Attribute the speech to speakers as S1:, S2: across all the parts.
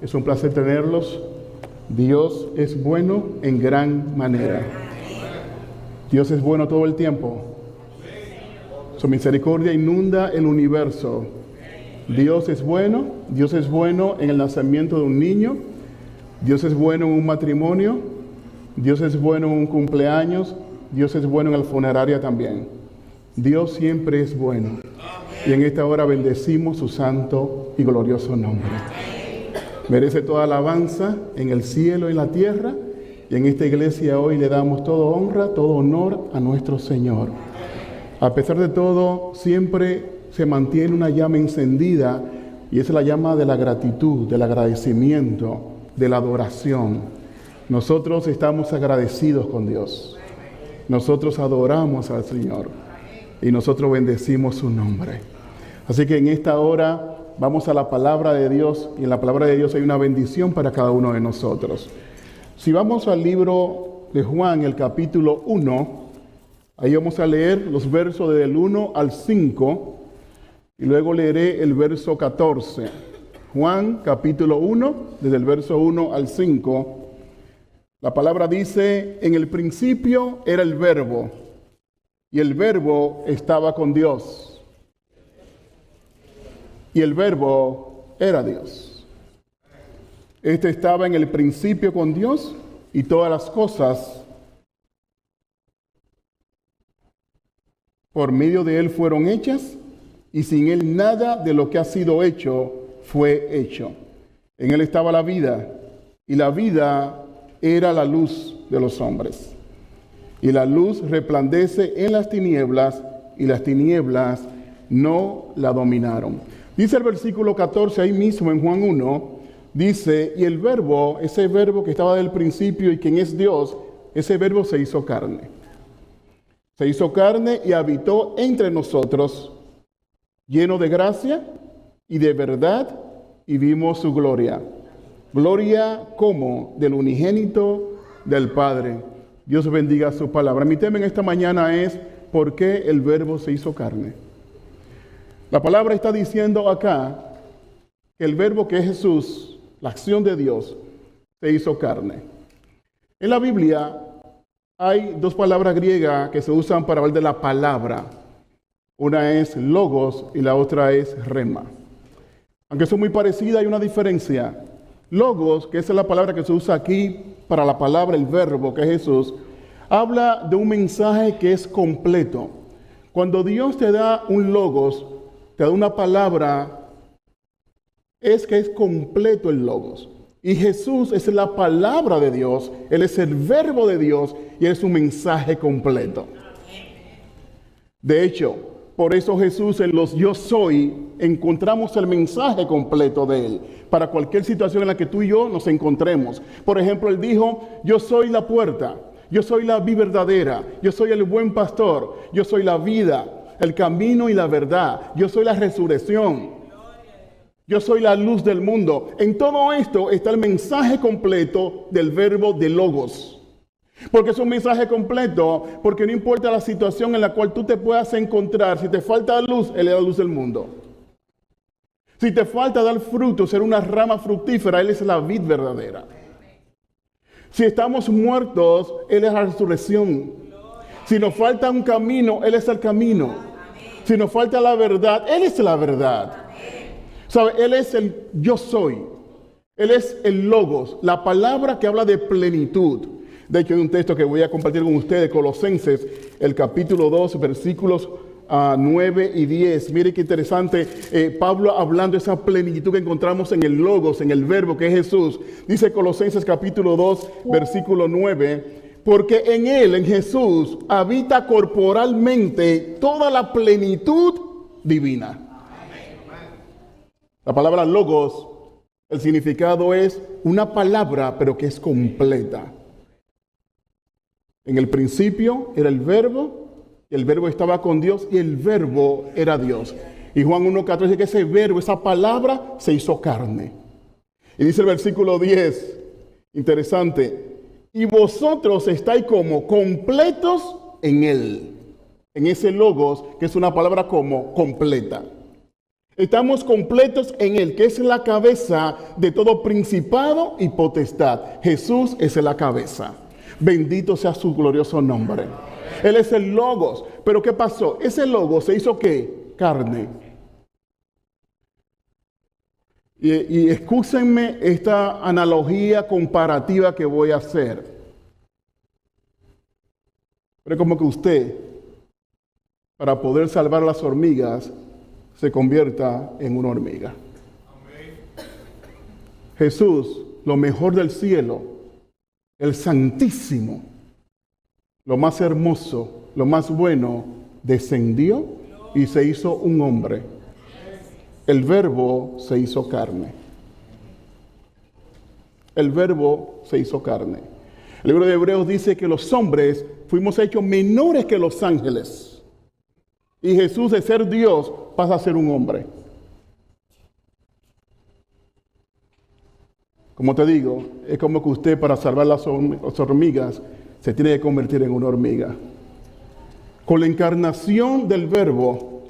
S1: Es un placer tenerlos. Dios es bueno en gran manera. Dios es bueno todo el tiempo. Su misericordia inunda el universo. Dios es bueno en el nacimiento de un niño. Dios es bueno en un matrimonio. Dios es bueno en un cumpleaños. Dios es bueno en la funeraria también. Dios siempre es bueno. Y en esta hora bendecimos su santo y glorioso nombre. Merece toda alabanza en el cielo y en la tierra. Y en esta iglesia hoy le damos toda honra, todo honor a nuestro Señor. A pesar de todo, siempre se mantiene una llama encendida, y es la llama de la gratitud, del agradecimiento, de la adoración. Nosotros estamos agradecidos con Dios. Nosotros adoramos al Señor y nosotros bendecimos su nombre. Así que en esta hora vamos a la palabra de Dios, y en la palabra de Dios hay una bendición para cada uno de nosotros. Si vamos al libro de Juan, el capítulo 1, ahí vamos a leer los versos del 1 al 5, y luego leeré el verso 14. Juan, capítulo 1, desde el verso 1 al 5. La palabra dice: en el principio era el Verbo, y el Verbo estaba con Dios. Y el Verbo era Dios. Este estaba en el principio con Dios, y todas las cosas por medio de Él fueron hechas, y sin Él nada de lo que ha sido hecho fue hecho. En Él estaba la vida, y la vida era la luz de los hombres. Y la luz resplandece en las tinieblas, y las tinieblas no la dominaron. Dice el versículo 14 ahí mismo en Juan 1, dice: y el Verbo, ese Verbo que estaba del principio y quien es Dios, ese Verbo se hizo carne. Se hizo carne y habitó entre nosotros, lleno de gracia y de verdad, y vimos su gloria. Gloria como del unigénito del Padre. Dios bendiga su palabra. Mi tema en esta mañana es: ¿por qué el Verbo se hizo carne? La palabra está diciendo acá que el Verbo, que es Jesús, la acción de Dios, se hizo carne. En la Biblia hay dos palabras griegas que se usan para hablar de la palabra. Una es logos y la otra es rema. Aunque son muy parecidas, hay una diferencia. Logos, que esa es la palabra que se usa aquí para la palabra, el Verbo, que es Jesús, habla de un mensaje que es completo. Cuando Dios te da un logos, te da una palabra, es que es completo el logos. Y Jesús es la palabra de Dios, Él es el Verbo de Dios y es un mensaje completo. De hecho, por eso Jesús en los yo soy encontramos el mensaje completo de Él para cualquier situación en la que tú y yo nos encontremos. Por ejemplo, Él dijo: yo soy la puerta, yo soy la vid verdadera, yo soy el buen pastor, yo soy la vida, el camino y la verdad, yo soy la resurrección, yo soy la luz del mundo. En todo esto está el mensaje completo del verbo de logos. Porque es un mensaje completo, porque no importa la situación en la cual tú te puedas encontrar, si te falta luz, Él es la luz del mundo. Si te falta dar fruto, ser una rama fructífera, Él es la vid verdadera. Si estamos muertos, Él es la resurrección. Si nos falta un camino, Él es el camino. Si nos falta la verdad, Él es la verdad. ¿Sabe? Él es el yo soy. Él es el logos, la palabra que habla de plenitud. De hecho, hay un texto que voy a compartir con ustedes, Colosenses, el capítulo 2, versículos 9 y 10. Mire qué interesante, Pablo hablando de esa plenitud que encontramos en el logos, en el verbo que es Jesús. Dice Colosenses capítulo 2, versículo 9: porque en Él, en Jesús, habita corporalmente toda la plenitud divina. La palabra logos, el significado es una palabra, pero que es completa. En el principio era el Verbo, y el Verbo estaba con Dios, y el Verbo era Dios. Y Juan 1:14 dice que ese Verbo, esa palabra, se hizo carne. Y dice el versículo 10, interesante: y vosotros estáis como completos en Él. En ese logos, que es una palabra como completa. Estamos completos en Él, que es la cabeza de todo principado y potestad. Jesús es la cabeza. Bendito sea su glorioso nombre. Él es el Logos. Pero ¿qué pasó? Ese Logos se hizo ¿qué? Carne. Y excúsenme esta analogía comparativa que voy a hacer. Pero es como que usted, para poder salvar las hormigas, se convierta en una hormiga. Jesús, lo mejor del cielo, el Santísimo, lo más hermoso, lo más bueno, descendió y se hizo un hombre. El Verbo se hizo carne. El Verbo se hizo carne. El libro de Hebreos dice que los hombres fuimos hechos menores que los ángeles. Y Jesús, de ser Dios, pasa a ser un hombre. Como te digo, es como que usted, para salvar las hormigas, se tiene que convertir en una hormiga. Con la encarnación del Verbo,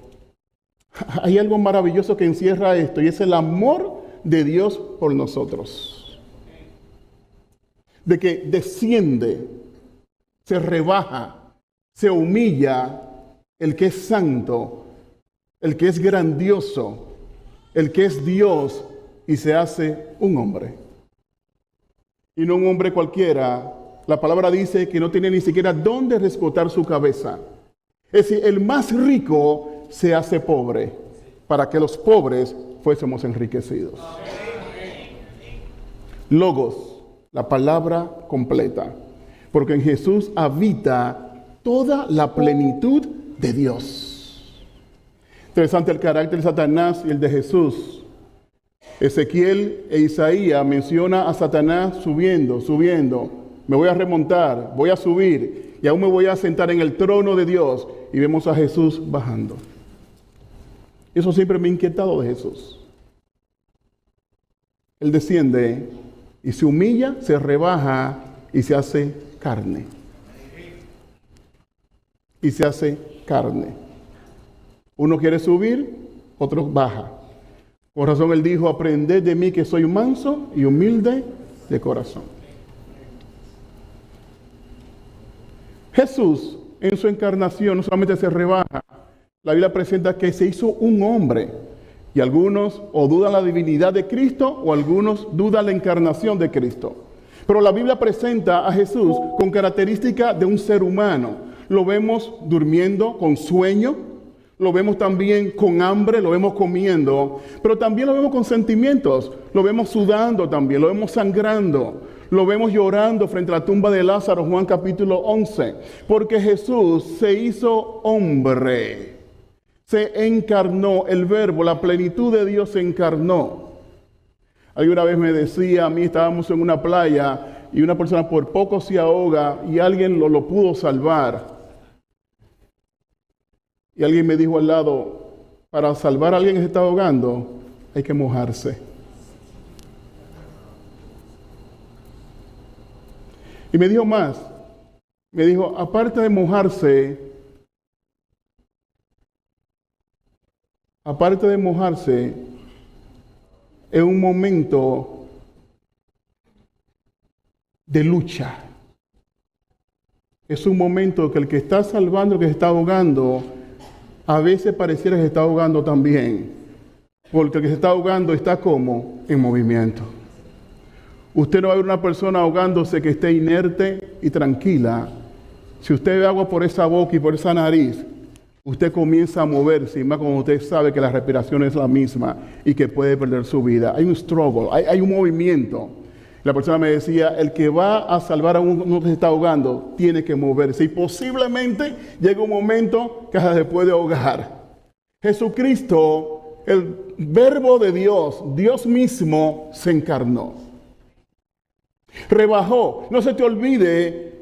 S1: hay algo maravilloso que encierra esto, y es el amor de Dios por nosotros. De que desciende, se rebaja, se humilla el que es santo, el que es grandioso, el que es Dios, y se hace un hombre. Y no un hombre cualquiera. La palabra dice que no tiene ni siquiera dónde resguardar su cabeza. Es decir, el más rico se hace pobre, para que los pobres fuésemos enriquecidos. Logos, la palabra completa. Porque en Jesús habita toda la plenitud de Dios. Interesante el carácter de Satanás y el de Jesús. Ezequiel e Isaías menciona a Satanás subiendo. Me voy a remontar, voy a subir y aún me voy a sentar en el trono de Dios. Y vemos a Jesús bajando. Eso siempre me ha inquietado de Jesús. Él desciende y se humilla, se rebaja y se hace carne. Y se hace carne. Uno quiere subir, otro baja. Por razón él dijo, aprended de mí que soy manso y humilde de corazón. Jesús, en su encarnación, no solamente se rebaja, la Biblia presenta que se hizo un hombre. Y algunos o dudan la divinidad de Cristo o algunos dudan la encarnación de Cristo. Pero la Biblia presenta a Jesús con características de un ser humano. Lo vemos durmiendo, con sueño. Lo vemos también con hambre, lo vemos comiendo. Pero también lo vemos con sentimientos. Lo vemos sudando también, lo vemos sangrando. Lo vemos llorando frente a la tumba de Lázaro, Juan capítulo 11. Porque Jesús se hizo hombre. Se encarnó, el Verbo, la plenitud de Dios se encarnó. Alguna vez me decía, a mí estábamos en una playa y una persona por poco se ahoga y alguien lo pudo salvar. Y alguien me dijo al lado, para salvar a alguien que se está ahogando, hay que mojarse. Y me dijo más, me dijo, aparte de mojarse, es un momento de lucha. Es un momento que el que está salvando, el que se está ahogando, a veces pareciera que se está ahogando también. Porque el que se está ahogando está como en movimiento. Usted no va a ver una persona ahogándose que esté inerte y tranquila. Si usted ve agua por esa boca y por esa nariz, usted comienza a moverse, y más cuando usted sabe que la respiración es la misma y que puede perder su vida. Hay un struggle, hay un movimiento. La persona me decía, el que va a salvar a uno que se está ahogando, tiene que moverse. Y posiblemente llega un momento que se puede ahogar. Jesucristo, el Verbo de Dios, Dios mismo, se encarnó. Rebajó. No se te olvide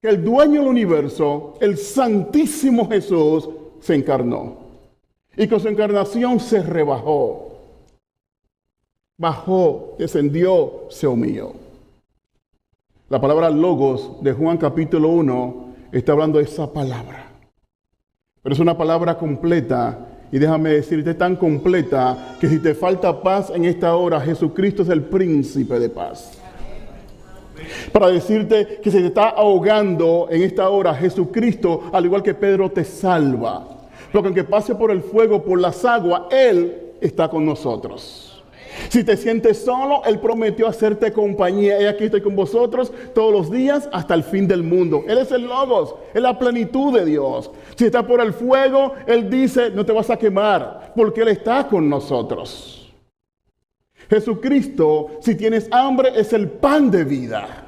S1: que el dueño del universo, el Santísimo Jesús, se encarnó. Y con su encarnación se rebajó. Bajó, descendió, se humilló. La palabra logos de Juan capítulo 1 está hablando de esa palabra. Pero es una palabra completa Y déjame decirte, tan completa que si te falta paz en esta hora, Jesucristo es el príncipe de paz. Para decirte que se te está ahogando en esta hora, Jesucristo, al igual que Pedro, te salva. Porque aunque pase por el fuego, por las aguas, Él está con nosotros. Si te sientes solo, Él prometió hacerte compañía. He aquí estoy con vosotros todos los días hasta el fin del mundo. Él es el Logos, es la plenitud de Dios. Si estás por el fuego, Él dice, no te vas a quemar, porque Él está con nosotros. Jesucristo, si tienes hambre, es el pan de vida.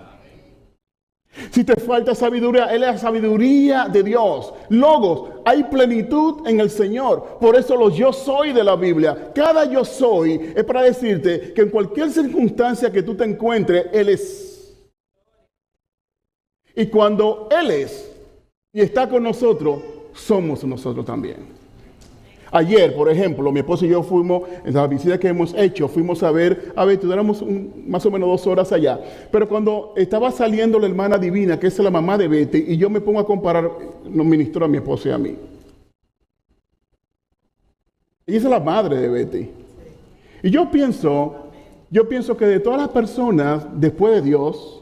S1: Si te falta sabiduría, Él es la sabiduría de Dios. Logos, hay plenitud en el Señor. Por eso los yo soy de la Biblia. Cada yo soy es para decirte que en cualquier circunstancia que tú te encuentres, Él es. Y cuando Él es y está con nosotros, somos nosotros también. Ayer, por ejemplo, mi esposo y yo fuimos, en la visita que hemos hecho, fuimos a ver, duramos más o menos 2 horas allá. Pero cuando estaba saliendo la hermana divina, que es la mamá de Betty, y yo me pongo a comparar, nos ministró a mi esposo y a mí. Ella es la madre de Betty. Y yo pienso que de todas las personas, después de Dios,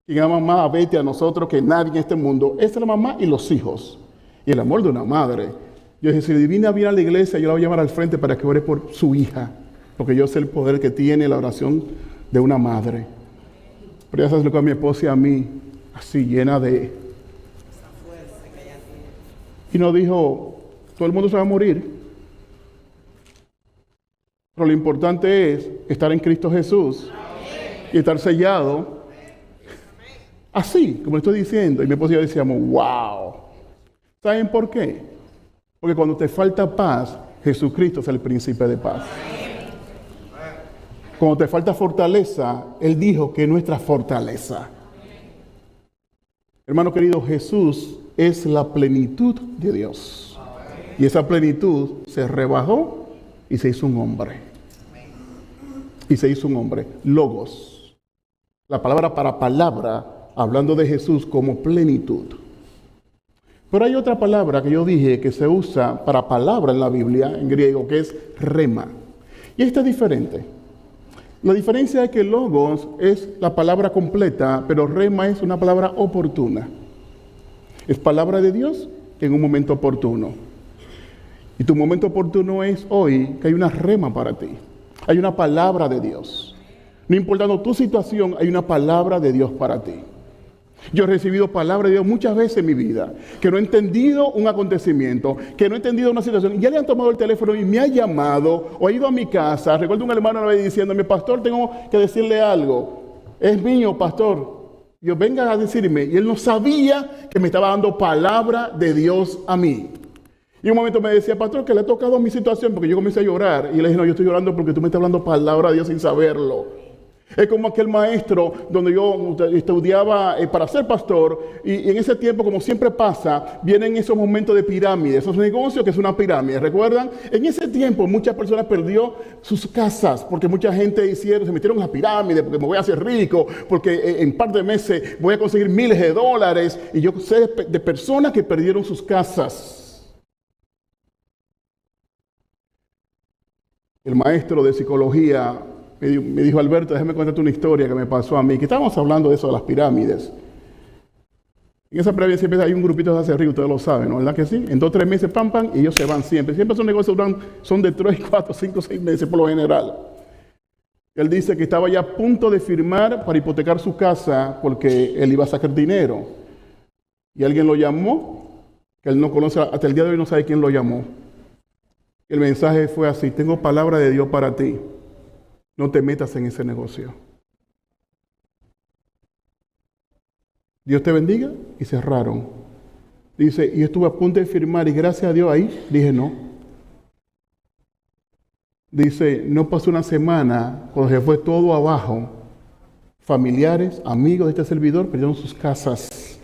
S1: quien ama más a Betty, a nosotros, que nadie en este mundo, es la mamá y los hijos. Y el amor de una madre. Yo dije, si Divina viene a la iglesia, yo la voy a llamar al frente para que ore por su hija. Porque yo sé el poder que tiene la oración de una madre. Pero ya sabes lo que a mi esposa y a mí, así llena de... Y nos dijo, todo el mundo se va a morir. Pero lo importante es estar en Cristo Jesús y estar sellado. Así, como estoy diciendo. Y mi esposa y yo decíamos, wow. ¿Saben por qué? Porque cuando te falta paz, Jesucristo es el príncipe de paz. Cuando te falta fortaleza, Él dijo que es nuestra fortaleza. Hermano querido, Jesús es la plenitud de Dios. Y esa plenitud se rebajó y se hizo un hombre. Y se hizo un hombre. Logos. La palabra para palabra, hablando de Jesús como plenitud. Pero hay otra palabra que yo dije que se usa para palabra en la Biblia, en griego, que es rema. Y esta es diferente. La diferencia es que logos es la palabra completa, pero rema es una palabra oportuna. Es palabra de Dios en un momento oportuno. Y tu momento oportuno es hoy, que hay una rema para ti. Hay una palabra de Dios. No importando tu situación, hay una palabra de Dios para ti. Yo he recibido palabra de Dios muchas veces en mi vida, que no he entendido un acontecimiento, que no he entendido una situación, y ya le han tomado el teléfono y me ha llamado, o ha ido a mi casa. Recuerdo un hermano una vez diciéndome, pastor, tengo que decirle algo. Es mío, pastor. Yo, venga a decirme. Y él no sabía que me estaba dando palabra de Dios a mí. Y un momento me decía, pastor, que le ha tocado mi situación, porque yo comencé a llorar. Y le dije, no, yo estoy llorando porque tú me estás hablando palabra de Dios sin saberlo. Es como aquel maestro donde yo estudiaba para ser pastor, y en ese tiempo, como siempre pasa, vienen esos momentos de pirámide, esos negocios que es una pirámide, ¿recuerdan? En ese tiempo muchas personas perdió sus casas porque mucha gente se metieron a la pirámide porque me voy a hacer rico, porque en un par de meses voy a conseguir miles de dólares, y yo sé de personas que perdieron sus casas. El maestro de psicología me dijo, Alberto, déjame contarte una historia que me pasó a mí, que estábamos hablando de eso, de las pirámides. En esa pirámide siempre hay un grupito de hacer rico, ustedes lo saben, ¿no? ¿Verdad que sí? En 2 o 3 meses, pam, pam, y ellos se van siempre. Siempre esos negocios son de 3, 4, 5, 6 meses por lo general. Él dice que estaba ya a punto de firmar para hipotecar su casa porque él iba a sacar dinero. Y alguien lo llamó, que él no conoce, hasta el día de hoy no sabe quién lo llamó. El mensaje fue así, tengo palabra de Dios para ti. No te metas en ese negocio. Dios te bendiga. Y cerraron. Dice, y estuve a punto de firmar y gracias a Dios ahí dije no. Dice, no pasó una semana cuando se fue todo abajo. Familiares, amigos de este servidor perdieron sus casas.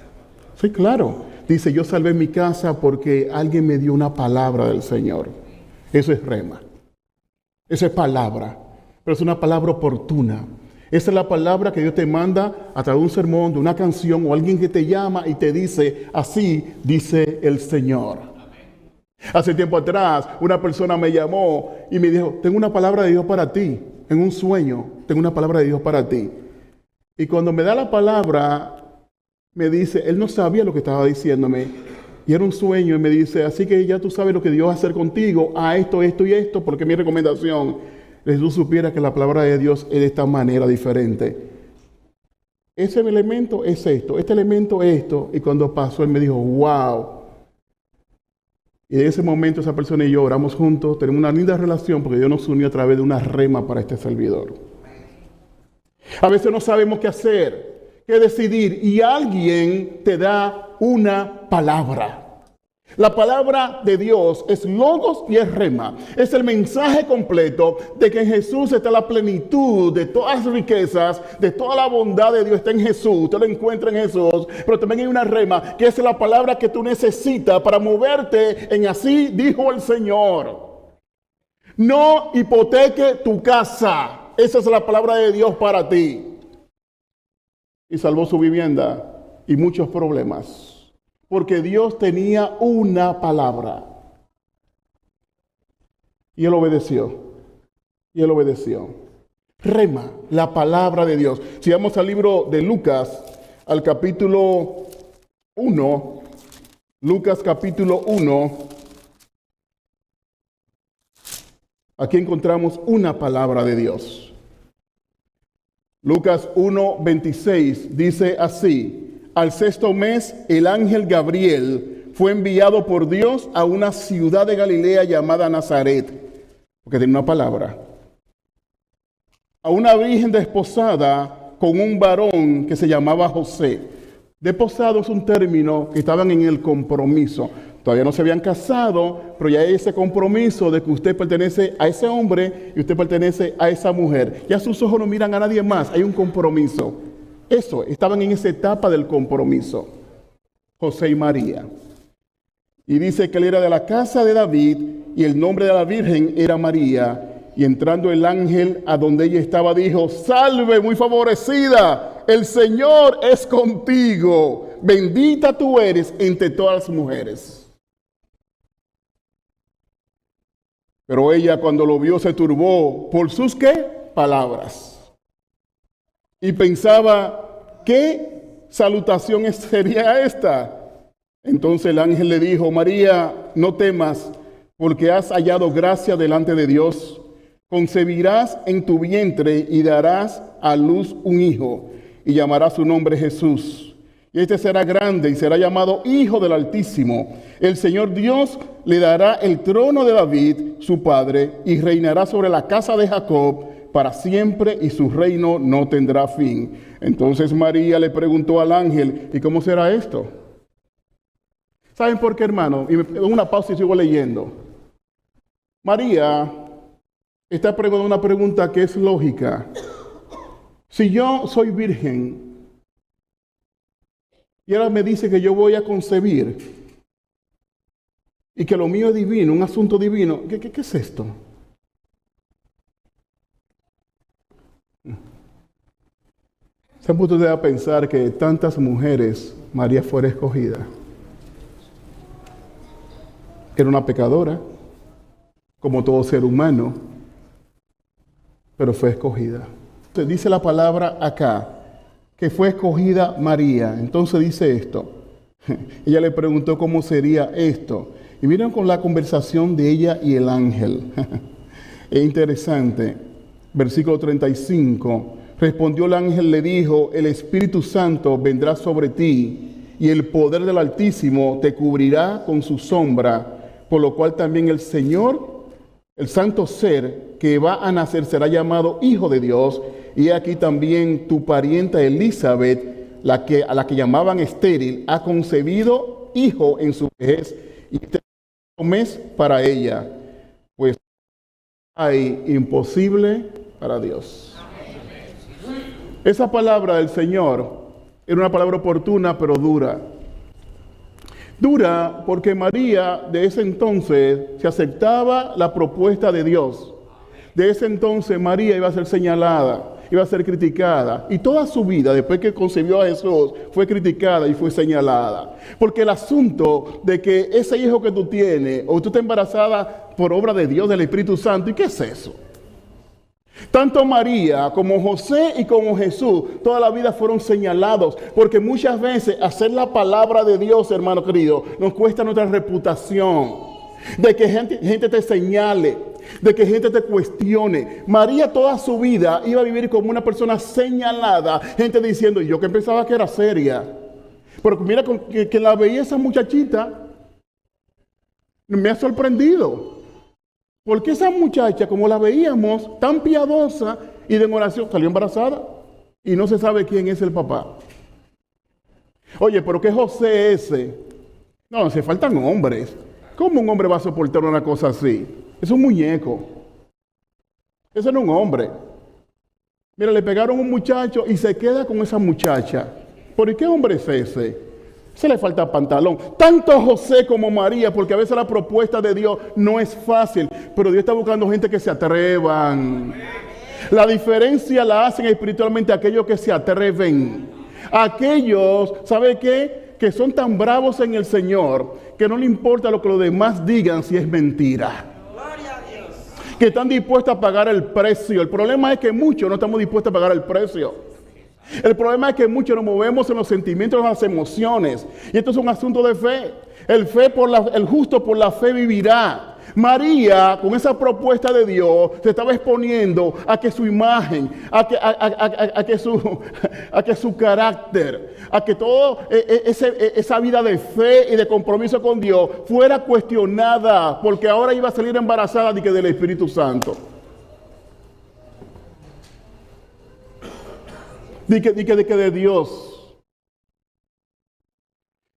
S1: Sí, claro. Dice, yo salvé mi casa porque alguien me dio una palabra del Señor. Eso es rema. Eso es palabra. Pero es una palabra oportuna. Esa es la palabra que Dios te manda a través de un sermón, de una canción, o alguien que te llama y te dice, así dice el Señor. Hace tiempo atrás, una persona me llamó y me dijo, tengo una palabra de Dios para ti. En un sueño, tengo una palabra de Dios para ti. Y cuando me da la palabra, me dice, él no sabía lo que estaba diciéndome. Y era un sueño y me dice, así que ya tú sabes lo que Dios va a hacer contigo. A esto, esto y esto, porque mi recomendación es que tú supieras que la palabra de Dios es de esta manera diferente. Ese elemento es esto, este elemento es esto. Y cuando pasó, él me dijo, wow. Y en ese momento esa persona y yo oramos juntos, tenemos una linda relación porque Dios nos unió a través de una rema para este servidor. A veces no sabemos qué hacer, qué decidir y alguien te da una palabra. La palabra de Dios es logos y es rema. Es el mensaje completo de que en Jesús está la plenitud de todas las riquezas, de toda la bondad de Dios está en Jesús. Usted lo encuentra en Jesús, pero también hay una rema que es la palabra que tú necesitas para moverte en así dijo el Señor. No hipoteque tu casa. Esa es la palabra de Dios para ti. Y salvó su vivienda y muchos problemas. Porque Dios tenía una palabra. Y él obedeció. Y él obedeció. Rema, la palabra de Dios. Si vamos al libro de Lucas, al capítulo 1. Lucas capítulo 1. Aquí encontramos una palabra de Dios. Lucas 1:26 dice así. Al sexto mes, el ángel Gabriel fue enviado por Dios a una ciudad de Galilea llamada Nazaret, porque tiene una palabra, a una virgen desposada con un varón que se llamaba José. Desposado es un término que estaban en el compromiso. Todavía no se habían casado, pero ya hay ese compromiso de que usted pertenece a ese hombre y usted pertenece a esa mujer. Ya sus ojos no miran a nadie más, hay un compromiso. Eso, estaban en esa etapa del compromiso, José y María. Y dice que él era de la casa de David y el nombre de la virgen era María. Y entrando el ángel a donde ella estaba, dijo, salve, muy favorecida, el Señor es contigo, bendita tú eres entre todas las mujeres. Pero ella cuando lo vio se turbó por sus ¿qué? Palabras. Y pensaba, ¿qué salutación sería esta? Entonces el ángel le dijo, María, no temas, porque has hallado gracia delante de Dios. Concebirás en tu vientre y darás a luz un hijo, y llamarás su nombre Jesús. Y este será grande y será llamado Hijo del Altísimo. El Señor Dios le dará el trono de David, su padre, y reinará sobre la casa de Jacob para siempre, y su reino no tendrá fin. Entonces María le preguntó al ángel, ¿y cómo será esto? ¿Saben por qué, hermano? Y me doy una pausa y sigo leyendo. María está preguntando una pregunta que es lógica. Si yo soy virgen y ahora me dice que yo voy a concebir y que lo mío es divino, un asunto divino, ¿qué es esto? ¿Se han puesto ustedes a pensar que tantas mujeres María fuera escogida? Era una pecadora, como todo ser humano, pero fue escogida. Entonces dice la palabra acá, que fue escogida María. Entonces dice esto. Ella le preguntó cómo sería esto. Y miren con la conversación de ella y el ángel. Es interesante. Versículo 35. Respondió el ángel, le dijo, el Espíritu Santo vendrá sobre ti y el poder del Altísimo te cubrirá con su sombra, por lo cual también el Señor, el santo ser que va a nacer será llamado Hijo de Dios. Y aquí también tu parienta Elizabeth, a la que llamaban estéril, ha concebido hijo en su vejez y este es un mes para ella, pues hay imposible para Dios. Esa palabra del Señor era una palabra oportuna, pero dura. Dura porque María de ese entonces se aceptaba la propuesta de Dios. De ese entonces María iba a ser señalada. iba a ser criticada. Y toda su vida, después que concibió a Jesús, fue criticada y fue señalada. Porque el asunto de que ese hijo que tú tienes, o tú estás embarazada por obra de Dios, del Espíritu Santo, ¿y qué es eso? Tanto María como José y como Jesús, toda la vida fueron señalados, porque muchas veces hacer la palabra de Dios, hermano querido, nos cuesta nuestra reputación, de que gente te señale, de que gente te cuestione. María toda su vida iba a vivir como una persona señalada, gente diciendo, yo que pensaba que era seria, pero mira que la veía esa muchachita, me ha sorprendido. Porque esa muchacha, como la veíamos, tan piadosa y de oración, salió embarazada y no se sabe quién es el papá. Oye, pero ¿qué José ese? No, se faltan hombres. ¿Cómo un hombre va a soportar una cosa así? Es un muñeco. Ese no es un hombre. Mira, le pegaron a un muchacho y se queda con esa muchacha. ¿Por qué hombre es ese? Se le falta pantalón. Tanto José como María, porque a veces la propuesta de Dios no es fácil, pero Dios está buscando gente que se atrevan. La diferencia la hacen espiritualmente aquellos que se atreven. Aquellos, ¿sabe qué? Que son tan bravos en el Señor que no le importa lo que los demás digan si es mentira. Que están dispuestos a pagar el precio. El problema es que muchos no estamos dispuestos a pagar el precio. El problema es que muchos nos movemos en los sentimientos, en las emociones. Y esto es un asunto de fe. El justo por la fe vivirá. María, con esa propuesta de Dios, se estaba exponiendo a que su imagen, a que su carácter, a que toda esa vida de fe y de compromiso con Dios fuera cuestionada, porque ahora iba a salir embarazada del Espíritu Santo. De Dios.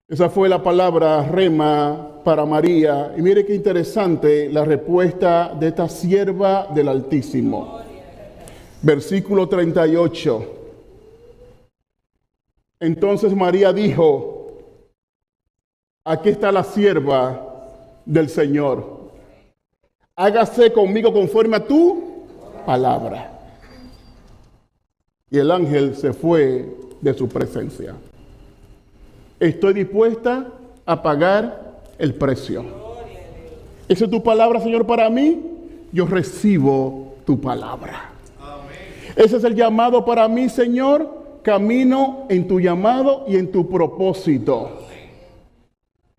S1: Esa fue la palabra rema para María. Y mire qué interesante la respuesta de esta sierva del Altísimo. Versículo 38. Entonces María dijo, aquí está la sierva del Señor. Hágase conmigo conforme a tu palabra. Y el ángel se fue de su presencia. Estoy dispuesta a pagar el precio. ¿Esa es tu palabra, Señor, para mí? Yo recibo tu palabra. Ese es el llamado para mí, Señor. Camino en tu llamado y en tu propósito.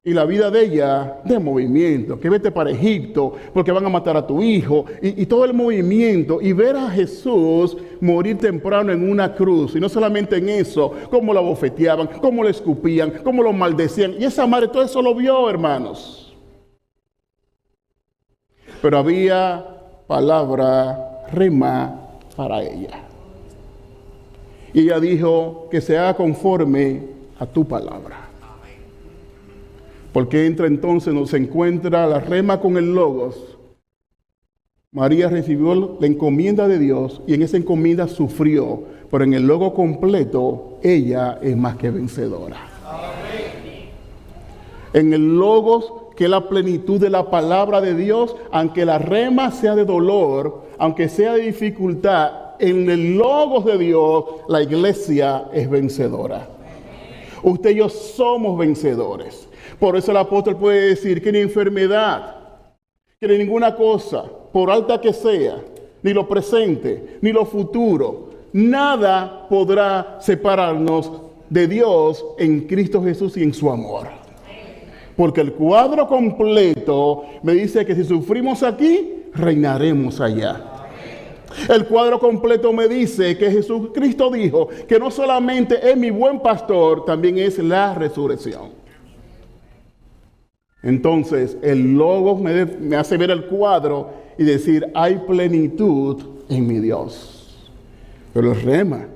S1: Y la vida de ella, de movimiento, que vete para Egipto porque van a matar a tu hijo, y todo el movimiento, y ver a Jesús morir temprano en una cruz, y no solamente en eso, cómo lo abofeteaban, cómo lo escupían, cómo lo maldecían, y esa madre todo eso lo vio, hermanos. Pero había palabra rema para ella. Y ella dijo que se haga conforme a tu palabra. Porque entra entonces, nos encuentra la rema con el logos. María recibió la encomienda de Dios y en esa encomienda sufrió. Pero en el logo completo, ella es más que vencedora. Amén. En el logos, que es la plenitud de la palabra de Dios, aunque la rema sea de dolor, aunque sea de dificultad, en el logos de Dios, la iglesia es vencedora. Usted y yo somos vencedores. Por eso el apóstol puede decir que ni enfermedad, que ni ninguna cosa, por alta que sea, ni lo presente, ni lo futuro, nada podrá separarnos de Dios en Cristo Jesús y en su amor. Porque el cuadro completo me dice que si sufrimos aquí, reinaremos allá. El cuadro completo me dice que Jesucristo dijo que no solamente es mi buen pastor, también es la resurrección. Entonces, el logo me hace ver el cuadro y decir, hay plenitud en mi Dios. Pero el rema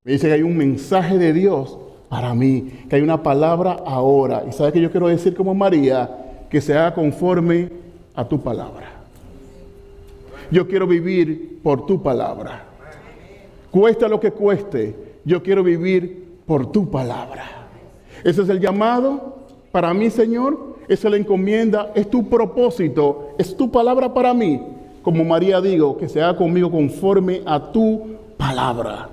S1: me dice que hay un mensaje de Dios para mí, que hay una palabra ahora. ¿Y sabe qué yo quiero decir como María? Que se haga conforme a tu palabra. Yo quiero vivir por tu palabra. Cuesta lo que cueste, yo quiero vivir por tu palabra. Ese es el llamado para mí, Señor. Esa es la encomienda, es tu propósito, es tu palabra para mí. Como María digo, que se haga conmigo conforme a tu palabra. palabra.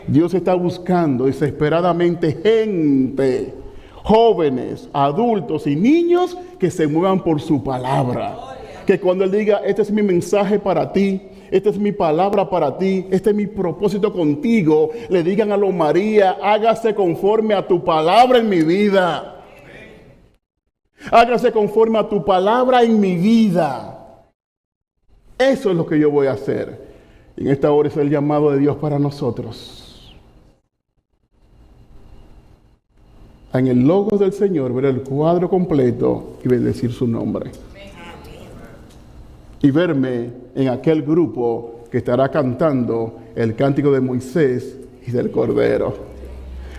S1: Dios está buscando desesperadamente gente, jóvenes, adultos y niños que se muevan por su palabra. Que cuando Él diga, este es mi mensaje para ti, esta es mi palabra para ti, este es mi propósito contigo, le digan a María, hágase conforme a tu palabra en mi vida. Hágase conforme a tu palabra en mi vida. Eso es lo que yo voy a hacer. En esta hora es el llamado de Dios para nosotros. En el logo del Señor, ver el cuadro completo y bendecir su nombre. Y verme en aquel grupo que estará cantando el cántico de Moisés y del Cordero.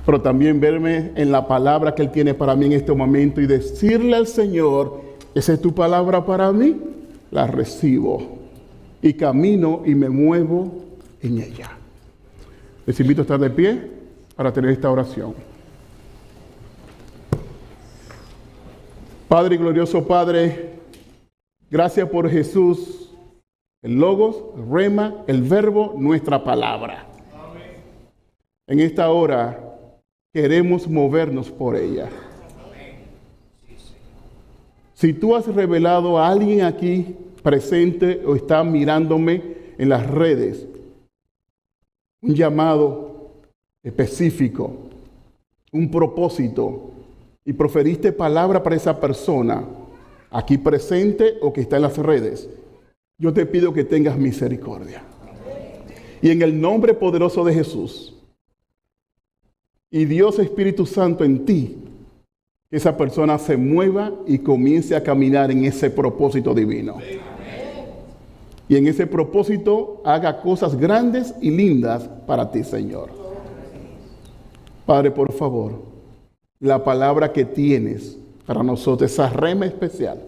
S1: Pero también verme en la palabra que Él tiene para mí en este momento y decirle al Señor, esa es tu palabra para mí, la recibo. Y camino y me muevo en ella. Les invito a estar de pie para tener esta oración. Padre glorioso, Padre, gracias por Jesús, el Logos, el Rema, el Verbo, nuestra palabra. Amén. En esta hora queremos movernos por ella. Amén. Si tú has revelado a alguien aquí presente o está mirándome en las redes, un llamado específico, un propósito, y proferiste palabra para esa persona, aquí presente o que está en las redes, yo te pido que tengas misericordia. Y en el nombre poderoso de Jesús, y Dios Espíritu Santo en ti, que esa persona se mueva y comience a caminar en ese propósito divino. Y en ese propósito haga cosas grandes y lindas para ti, Señor. Padre, por favor, la palabra que tienes para nosotros, esa rema especial,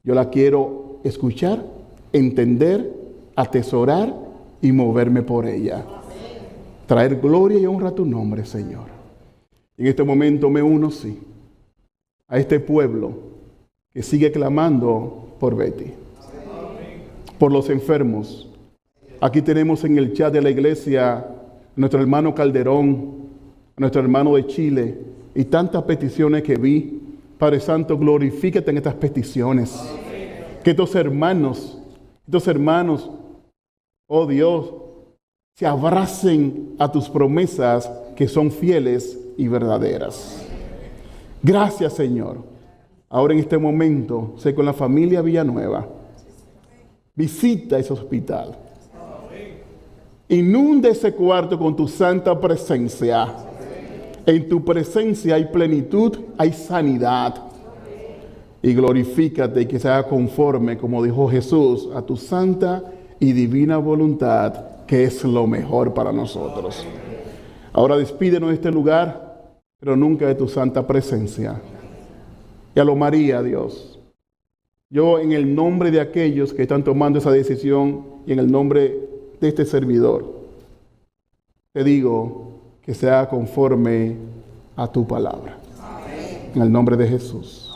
S1: yo la quiero escuchar, entender, atesorar y moverme por ella. Traer gloria y honra a tu nombre, Señor. En este momento me uno, sí, a este pueblo que sigue clamando por Betty, por los enfermos. Aquí tenemos en el chat de la iglesia a nuestro hermano Calderón, a nuestro hermano de Chile, y tantas peticiones que vi. Padre Santo, glorifícate en estas peticiones. Que estos hermanos, oh Dios, se abracen a tus promesas que son fieles y verdaderas. Gracias, Señor. Ahora en este momento, sé con la familia Villanueva. Visita ese hospital. Inunde ese cuarto con tu santa presencia. En tu presencia hay plenitud, hay sanidad. Y glorifícate y que sea conforme, como dijo Jesús, a tu santa y divina voluntad, que es lo mejor para nosotros. Ahora despídenos de este lugar, pero nunca de tu santa presencia. Y a María, Dios, yo en el nombre de aquellos que están tomando esa decisión y en el nombre de este servidor, te digo que sea conforme a tu palabra. Amén. En el nombre de Jesús.